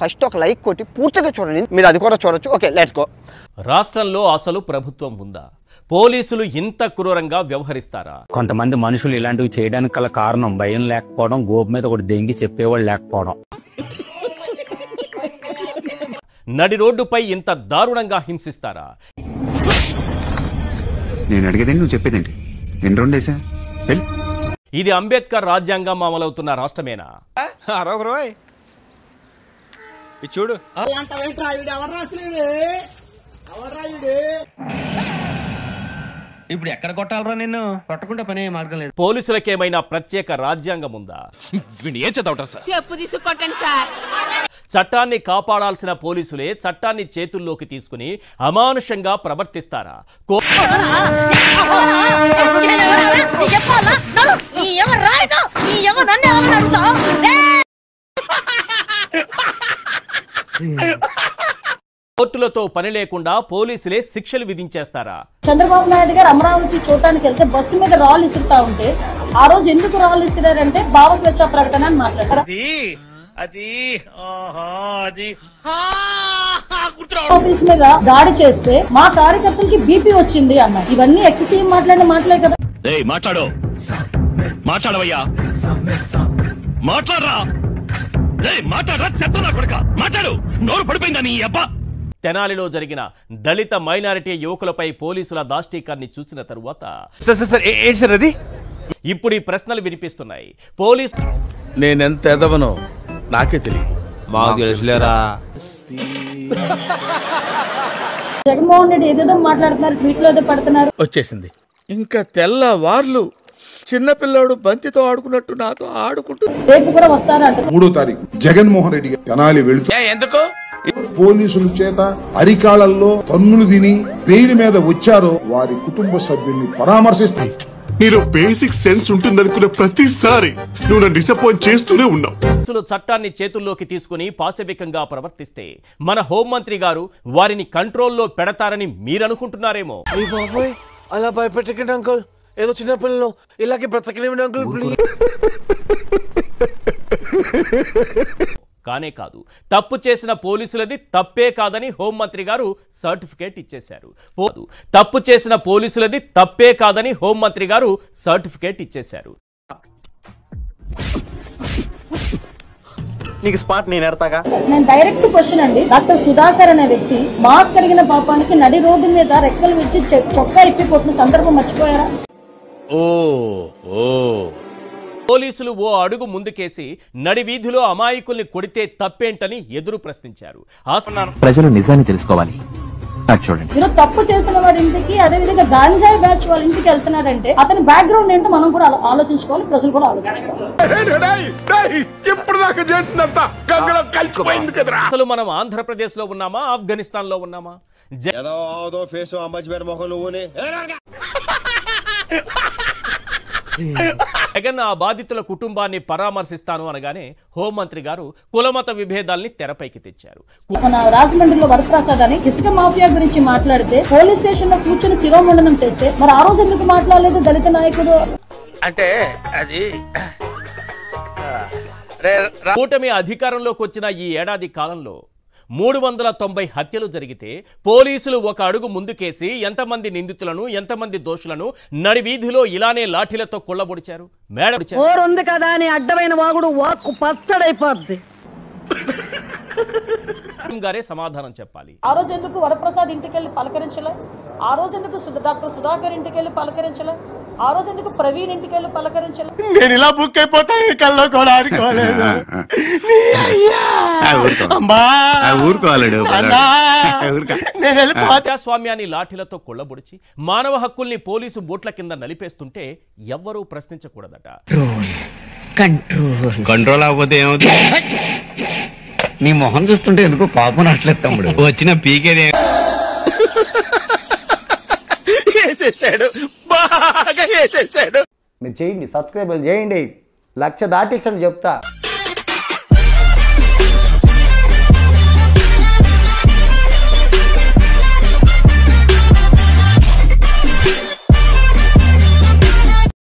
First ఒక like కొట్టి పూర్తిగా చూడండి, మీరు అది కూడా చూడొచ్చు. Okay, let's go. రాష్ట్రంలో అసలు ప్రభుత్వం ఉందా? పోలీసులు ఇంత క్రూరంగా వ్యవహరిస్తారా? కొంతమంది మనుషులు ఇలాంటివి చేయడానికి గల కారణం భయం లేకపోవడం, గోపు మీద ఒకటి దెంగి చెప్పేవాళ్ళు లేకపోవడం. నడి రోడ్డుపై ఇంత దారుణంగా హింసిస్తారా? నేను అడిగేదేంటి, నువ్వు చెప్పేదేంటి? ఎన్ని రెండేసా? ఇది అంబేద్కర్ రాజ్యాంగం అమలవుతున్న రాష్ట్రమేనా? చూడు, ఇప్పుడు ఎక్కడ కొట్టాలరా? నిన్ను కొట్టకుండా పనే మార్గం లేదు. పోలీసులకేమైనా ప్రత్యేక రాజ్యాంగం ఉందా? చట్టాన్ని కాపాడాల్సిన పోలీసులే చట్టాన్ని చేతుల్లోకి తీసుకుని అమానుషంగా ప్రవర్తిస్తారా? కోర్టులతో పని లేకుండా పోలీసులే శిక్షలు విధించేస్తారా? చంద్రబాబు నాయుడు గారు అమరావతి చూడటానికి వెళ్తే బస్సు మీద రాళ్ళు ఇసురుతా ఉంటే ఆ రోజు ఎందుకు రాళ్ళు ఇసిరారంటే భావ స్వేచ్ఛ ప్రకటన అని మాట్లాడారు. ఆఫీస్ మీద దాడి చేస్తే మా కార్యకర్తలకి బీపీ వచ్చింది అన్నారు. ఇవన్నీ ఎక్సెసివ్ మాట్లాడిన మాటలే కదా. తెనాలిలో జరిగిన దళిత మైనారిటీ యువకులపై పోలీసుల దాష్టీకాన్ని చూసిన తరువాత ఇప్పుడు ఈ ప్రశ్నలు వినిపిస్తున్నాయి. పోలీసు నేనెంత ఎదవనో నాకే తెలియదు. జగన్మోహన్ రెడ్డి ఏదేదో మాట్లాడుతున్నారు, ట్వీట్ లో ఏదో పడుతున్నారు. వచ్చేసింది ఇంకా తెల్లవార్లు చిన్నపిల్లాడు బంతితో ఆడుకున్నట్టు నాతో ఆడుకుంటూ రేపు కూడా వస్తారంట. 3వ తారీఖు జగన్మోహన్ రెడ్డి తెనాలి వెళుతూ ఎందుకు పోలీసుల చేత అరికాలల్లో తన్నులు తిని బెయిల్ మీద వచ్చారో వారి కుటుంబ సభ్యుల్ని పరామర్శిస్తాయి. నీలో బేసిక్ సెన్స్ ఉంటుందనుకున్న ప్రతిసారి నువ్వు నన్ను డిసప్పాయింట్ చేస్తూనే ఉన్నావు. చట్టాన్ని చేతుల్లోకి తీసుకుని పాశవికంగా ప్రవర్తిస్తే మన హోంమంత్రి గారు వారిని కంట్రోల్లో పెడతారని మీరనుకుంటున్నారేమో. అలా భయపెట్టకండి అంకుల్, ఏదో చిన్న పిల్లలు ఇలాగే బ్రతకలేమండి అంకుల్. కానే కాదు, తప్పు చేసిన పోలీసులది తప్పే కాదని హోంమంత్రి గారు సర్టిఫికేట్ ఇచ్చేశారు. తప్పు చేసిన పోలీసులది తప్పే కాదని హోంమంత్రి గారు సర్టిఫికేట్ ఇచ్చేశారు. నీకు స్పాట్ నేను ఎడతాగా. నేను డైరెక్ట్ క్వశ్చన్ అండి. డాక్టర్ సుధాకర్ అనే వ్యక్తి మాస్క్ అడిగిన పాపానికి నడి రోడ్డు మీద రెక్కలు విడిచి చొక్కా ఇప్పి కొట్టిన సందర్భం మర్చిపోయారా? పోలీసులు ఓ అడుగు ముందుకేసి నడి వీధిలో అమాయకుల్ని కొడితే తప్పేంటని ఎదురు ప్రశ్నించారు. ప్రజలు నిజాన్ని తెలుసుకోవాలి. మీరు తప్పు చేసిన వాడి ఇంటికి, అదే విధంగా గాంజాయి బ్యాచ్ వాళ్ళ ఇంటికి వెళ్తున్నారంటే అతని బ్యాక్గ్రౌండ్ ఏంటో మనం కూడా ఆలోచించుకోవాలి, ప్రజలు కూడా ఆలోచించుకోవాలి. అసలు మనం ఆంధ్రప్రదేశ్ లో ఉన్నామా, ఆఫ్ఘనిస్తాన్ లో ఉన్నామా? జగన్ ఆ బాధితుల కుటుంబాన్ని పరామర్శిస్తాను అనగానే హోంమంత్రి గారు కులమత విభేదాల్ని తెరపైకి తెచ్చారు. మన రాజమండ్రిలో వరప్రసాద్ అని ఇసుక మాఫియా గురించి మాట్లాడితే పోలీస్ స్టేషన్ లో కూర్చొని శిరోమండనం చేస్తే మరి ఆ రోజు ఎందుకు మాట్లాడలేదు దళిత నాయకుడు? అంటే అది కూటమి అధికారంలోకి వచ్చిన ఈ ఏడాది కాలంలో 390 హత్యలు జరిగితే పోలీసులు ఒక అడుగు ముందుకేసి ఎంతమంది నిందితులను, ఎంతమంది దోషులను నడి వీధిలో ఇలానే లాఠీలతో కొల్లబొడిచారు. మేడం కదా అని అడ్డమైన వాగుడు వాక్కు పచ్చడైపోద్ది. గారే సమాధానం చెప్పాలి. ఆ రోజు ఎందుకు వరప్రసాద్ ఇంటికి వెళ్ళి పలకరించలే? ఆ రోజు ఎందుకు డాక్టర్ సుధాకర్ ఇంటికి వెళ్ళి పలకరించలే? ఆ రోజు ఎందుకు ప్రవీణ్ ఇంటికి వెళ్ళి పలకరించలే? నేను ఇలా బుక్ అయిపోతాను కల్లో కూడా ఆడుకోలేదు. ప్రజాస్వామ్యాన్ని లాఠీలతో కొల్లబొడిచి మానవ హక్కుల్ని పోలీసు బోట్ల కింద నలిపేస్తుంటే ఎవ్వరూ ప్రశ్నించకూడదట. కంట్రోల్ అవ్వకపోతే ఏమవుతుంది? నీ మొహం చూస్తుంటే ఎందుకు పాపం నట్లేదు తమ్ముడు. వచ్చిన పీకేదే వేసేసాడు, బాగా వేసేసాడు. మీరు చేయండి, సబ్స్క్రైబ్ చేయండి, 1,00,000 దాటించండి చెప్తా.